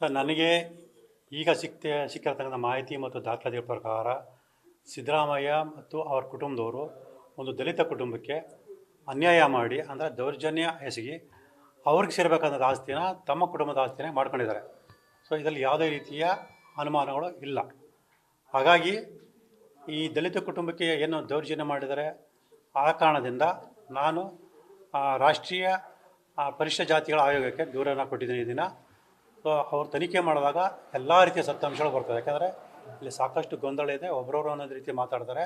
Sir, ನನಗೆ ಈಗ ಸಿಕ್ಕಿರತಕ್ಕಂಥ ಮಾಹಿತಿ ಮತ್ತು ದಾಖಲಾತಿಗಳ ಪ್ರಕಾರ ಸಿದ್ದರಾಮಯ್ಯ ಮತ್ತು ಅವರ ಕುಟುಂಬದವರು ಒಂದು ದಲಿತ ಕುಟುಂಬಕ್ಕೆ ಅನ್ಯಾಯ ಮಾಡಿ, ಅಂದರೆ ದೌರ್ಜನ್ಯ ಎಸಗಿ ಅವ್ರಿಗೆ ಸೇರಬೇಕಾದ ಆಸ್ತಿನ ತಮ್ಮ ಕುಟುಂಬದ ಆಸ್ತಿನೇ ಮಾಡ್ಕೊಂಡಿದ್ದಾರೆ. ಸೊ ಇದರಲ್ಲಿ ಯಾವುದೇ ರೀತಿಯ ಅನುಮಾನಗಳು ಇಲ್ಲ. ಹಾಗಾಗಿ ಈ ದಲಿತ ಕುಟುಂಬಕ್ಕೆ ಏನು ದೌರ್ಜನ್ಯ ಮಾಡಿದ್ದಾರೆ, ಆ ಕಾರಣದಿಂದ ನಾನು ರಾಷ್ಟ್ರೀಯ ಪರಿಶಿಷ್ಟ ಜಾತಿಗಳ ಆಯೋಗಕ್ಕೆ ದೂರನ್ನು ಕೊಟ್ಟಿದ್ದೀನಿ ಈ ದಿನ. ಸೊ ಅವ್ರು ತನಿಖೆ ಮಾಡಿದಾಗ ಎಲ್ಲ ರೀತಿಯ ಸತ್ಯಾಂಶಗಳು ಬರ್ತವೆ. ಯಾಕಂದರೆ ಇಲ್ಲಿ ಸಾಕಷ್ಟು ಗೊಂದಲ ಇದೆ, ಒಬ್ಬರವರು ಅನ್ನೋದು ರೀತಿ ಮಾತಾಡ್ತಾರೆ.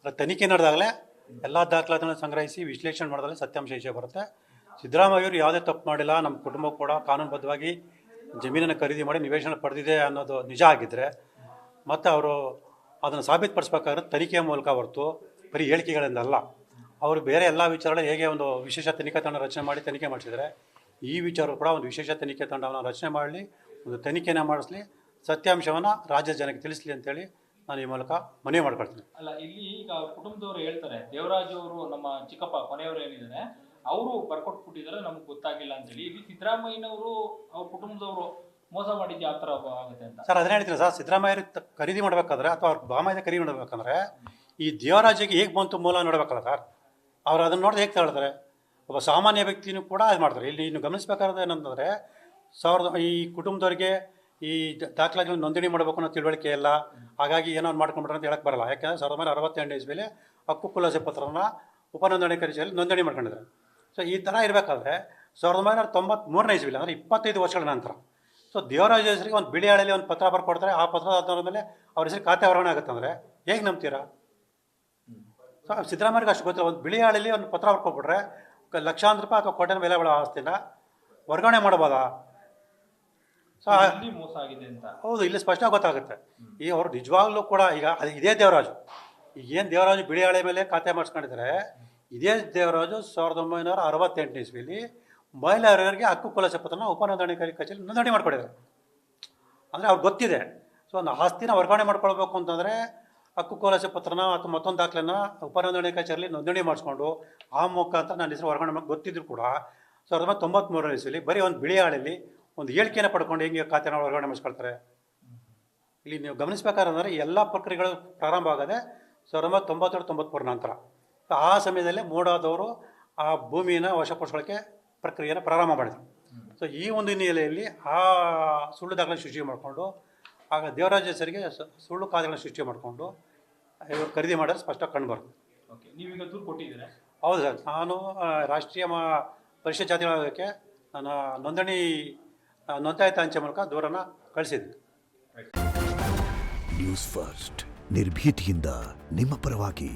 ಅದರ ತನಿಖೆ ನಡೆದಾಗಲೇ ಎಲ್ಲ ದಾಖಲಾತಿಗಳನ್ನು ಸಂಗ್ರಹಿಸಿ ವಿಶ್ಲೇಷಣೆ ಮಾಡಿದಾಗಲೇ ಸತ್ಯಾಂಶ ವಿಷಯ ಬರುತ್ತೆ. ಸಿದ್ದರಾಮಯ್ಯವರು ಯಾವುದೇ ತಪ್ಪು ಮಾಡಿಲ್ಲ, ನಮ್ಮ ಕುಟುಂಬ ಕೂಡ ಕಾನೂನುಬದ್ಧವಾಗಿ ಜಮೀನನ್ನು ಖರೀದಿ ಮಾಡಿ ನಿವೇಶನ ಪಡೆದಿದೆ ಅನ್ನೋದು ನಿಜ ಆಗಿದ್ದರೆ, ಮತ್ತು ಅವರು ಅದನ್ನು ಸಾಬೀತುಪಡಿಸ್ಬೇಕಾದ್ರೆ ತನಿಖೆಯ ಮೂಲಕ ಹೊರತು ಬರೀ ಹೇಳಿಕೆಗಳಿಂದ ಅಲ್ಲ. ಅವರು ಬೇರೆ ಎಲ್ಲ ವಿಚಾರಗಳು ಹೇಗೆ ಒಂದು ವಿಶೇಷ ತನಿಖಾ ತಂಡ ರಚನೆ ಮಾಡಿ ತನಿಖೆ ಮಾಡಿಸಿದರೆ, ಈ ವಿಚಾರ ಕೂಡ ಒಂದು ವಿಶೇಷ ತನಿಖೆ ತಂಡವನ್ನು ರಚನೆ ಮಾಡಲಿ, ಒಂದು ತನಿಖೆನ ಮಾಡಿಸ್ಲಿ, ಸತ್ಯಾಂಶವನ್ನು ರಾಜ್ಯದ ಜನಕ್ಕೆ ತಿಳಿಸ್ಲಿ ಅಂತೇಳಿ ನಾನು ಈ ಮೂಲಕ ಮನವಿ ಮಾಡ್ಕೊಳ್ತೀನಿ. ಅಲ್ಲ, ಇಲ್ಲಿ ಈಗ ಕುಟುಂಬದವರು ಹೇಳ್ತಾರೆ, ದೇವರಾಜ್ ಅವರು ನಮ್ಮ ಚಿಕ್ಕಪ್ಪ ಕೊನೆಯವರು ಏನಿದ್ದಾರೆ ಅವರು ಬರ್ಕೊಟ್ಬಿಟ್ಟಿದ್ದಾರೆ, ನಮ್ಗೆ ಗೊತ್ತಾಗಿಲ್ಲ ಅಂತೇಳಿ. ಇಲ್ಲಿ ಸಿದ್ದರಾಮಯ್ಯನವರು ಅವ್ರ ಕುಟುಂಬದವರು ಮೋಸ ಮಾಡಿದ್ದು ಯಾವ ಥರ ಆಗುತ್ತೆ ಅಂತ ಸರ್ ಅದನ್ನ ಹೇಳ್ತೀನಿ ಸರ್. ಸಿದ್ದರಾಮಯ್ಯ ಖರೀದಿ ಮಾಡಬೇಕಾದ್ರೆ ಅಥವಾ ಅವ್ರ ಬಾಮಯ್ಯ ಖರೀದಿ ಮಾಡಬೇಕಂದ್ರೆ ಈ ದೇವರಾಜಿಗೆ ಹೇಗೆ ಬಂತು ಮೂಲ ನೋಡಬೇಕಲ್ಲ ಸರ್. ಅವ್ರು ಅದನ್ನು ನೋಡಿದ್ರೆ ಹೇಗೆ ತಗೊಳ್ತಾರೆ, ಒಬ್ಬ ಸಾಮಾನ್ಯ ವ್ಯಕ್ತಿನೂ ಕೂಡ ಅದು ಮಾಡ್ತಾರೆ. ಇಲ್ಲಿ ಇನ್ನು ಗಮನಿಸಬೇಕಾದ್ರೆ ಏನಂತಂದರೆ, ಈ ಕುಟುಂಬದವ್ರಿಗೆ ಈ ದಾಖಲಾತಿಗಳನ್ನು ನೋಂದಣಿ ಮಾಡಬೇಕು ಅನ್ನೋ ತಿಳುವಳಿಕೆ ಇಲ್ಲ. ಹಾಗಾಗಿ ಏನೋ ಒಂದು ಮಾಡ್ಕೊಂಡ್ಬಿಟ್ರೆ ಅಂತ ಹೇಳಕ್ಕೆ ಬರಲ್ಲ. ಯಾಕೆಂದರೆ 1968 ಇಸ್ವಿಯಲ್ಲಿ ಹಕ್ಕು ಖುಲಾಸೆ ಪತ್ರನ ಉಪನೋಂದಣಿ ಕಚೇರಿಯಲ್ಲಿ ನೋಂದಣಿ ಮಾಡ್ಕೊಂಡಿದ್ದಾರೆ. ಸೊ ಈ ಥರ ಇರಬೇಕಾದ್ರೆ 1993 ಇಸ್ವಿಲಿ, ಅಂದರೆ 25 ವರ್ಷಗಳ ನಂತರ, ಸೊ ದೇವರಾಜ ಹೆಸರಿಗೆ ಒಂದು ಬಿಳಿ ಹಾಳೆಯಲ್ಲಿ ಒಂದು ಪತ್ರ ಬರ್ಕೊಡ್ತಾರೆ. ಆ ಪತ್ರದ ಆಧಾರದ ಮೇಲೆ ಅವ್ರ ಹೆಸರು ಖಾತೆ ವರ್ಗಾವಣೆ ಆಗುತ್ತೆ. ಅಂದರೆ ಹೇಗೆ ನಂಬ್ತೀರಾ? ಸೊ ಸಿದ್ದರಾಮಯ್ಯಗೆ ಅಷ್ಟು ಗೊತ್ತಿಲ್ಲ. ಒಂದು ಬಿಳಿ ಹಾಳೆಯಲ್ಲಿ ಒಂದು ಪತ್ರ ಬರ್ಕೊಬಿಟ್ರೆ ಲಕ್ಷಾಂತರ ರೂಪಾಯಿ ಅಥವಾ ಕೋಟಿ ಬೆಲೆ ಬಾಳೋ ಆಸ್ತಿನ ವರ್ಗಾವಣೆ ಮಾಡ್ಬೋದಾ? ಸೊ ಮೋಸ ಆಗಿದೆ ಅಂತ ಹೌದು, ಇಲ್ಲಿ ಸ್ಪಷ್ಟ ಗೊತ್ತಾಗುತ್ತೆ. ಈಗ ಅವರು ನಿಜವಾಗ್ಲೂ ಕೂಡ ಈಗ ಇದೇ ದೇವರಾಜು, ಏನು ದೇವರಾಜು ಬಿಳಿ ಹಾಳೆ ಮೇಲೆ ಖಾತೆ ಮಾಡಿಸ್ಕೊಂಡಿದ್ದಾರೆ, ಇದೇ ದೇವರಾಜು 1968 ಇಸ್ವಿಲಿ ಮಹಿಳೆಯರಿಗೆ ಹಕ್ಕು ಖುಲಾಸೆ ಪತ್ರನ ಉಪನೋಂದಣಿಕಾರಿ ಕಚೇರಿ ನೋಂದಣಿ ಮಾಡ್ಕೊಂಡಿದ್ದಾರೆ. ಅಂದರೆ ಅವ್ರಿಗೆ ಗೊತ್ತಿದೆ. ಸೊ ಒಂದು ಆಸ್ತಿನ ವರ್ಗಾವಣೆ ಮಾಡ್ಕೊಳ್ಬೇಕು ಅಂತಂದರೆ ಹಕ್ಕು ಖುಲಾಸೆ ಪತ್ರನ ಅಥವಾ ಮತ್ತೊಂದು ದಾಖಲೆನ ಉಪನೋಂದಣಿ ಕಚೇರಿಯಲ್ಲಿ ನೋಂದಣಿ ಮಾಡಿಸ್ಕೊಂಡು ಆ ಮುಖಾಂತರ ನನ್ನ ಹೆಸರು ವರ್ಗಾವಣೆ ಮಾಡಿ ಗೊತ್ತಿದ್ರು ಕೂಡ 1993 ಇಸ್ವಿಲಿ ಬರೀ ಒಂದು ಬಿಳಿ ಹಾಳೆಯಲ್ಲಿ ಒಂದು ಹೇಳಿಕೆಯನ್ನು ಪಡ್ಕೊಂಡು ಹೆಂಗೆ ಖಾತೆನ ವರ್ಗಾವಣೆ ಮಾಡಿಸ್ಕೊಳ್ತಾರೆ? ಇಲ್ಲಿ ನೀವು ಗಮನಿಸಬೇಕಾದ್ರೆ ಎಲ್ಲ ಪ್ರಕ್ರಿಯೆಗಳು ಪ್ರಾರಂಭ ಆಗದೆ 1992-93 ನಂತರ. ಆ ಸಮಯದಲ್ಲೇ ಮೂಡಾದವರು ಆ ಭೂಮಿನ ವಶಪಡಿಸ್ಕೊಳ್ಳೋಕ್ಕೆ ಪ್ರಕ್ರಿಯೆಯನ್ನು ಪ್ರಾರಂಭ ಮಾಡಿದರು. ಸೊ ಈ ಒಂದು ಹಿನ್ನೆಲೆಯಲ್ಲಿ ಆ ಸುಳ್ಳು ದಾಖಲೆ ಸೃಷ್ಟಿ ಮಾಡಿಕೊಂಡು, ಆಗ ದೇವರಾಜ ಹೆಸರಿಗೆ ಸುಳ್ಳು ಖಾತೆಗಳನ್ನು ಸೃಷ್ಟಿ ಮಾಡಿಕೊಂಡು ಇವರು ಖರೀದಿ ಮಾಡೋದು ಸ್ಪಷ್ಟ ಕಂಡುಬರುತ್ತೆ. ಓಕೆ, ನೀವೀಗ ದೂರು ಕೊಟ್ಟಿದ್ದೀರಾ? ಹೌದು ಸರ್, ನಾನು ರಾಷ್ಟ್ರೀಯ ಪರಿಶಿಷ್ಟ ಜಾತಿಗಳ ಆಯೋಗಕ್ಕೆ ನನ್ನ ನೋಂದಾಯಿತ ಅಂಚೆ ಮೂಲಕ ದೂರನ್ನು ಕಳಿಸಿದ್ದೀನಿ. ನ್ಯೂಸ್ ಫಸ್ಟ್, ನಿರ್ಭೀತಿಯಿಂದ ನಿಮ್ಮ ಪರವಾಗಿ.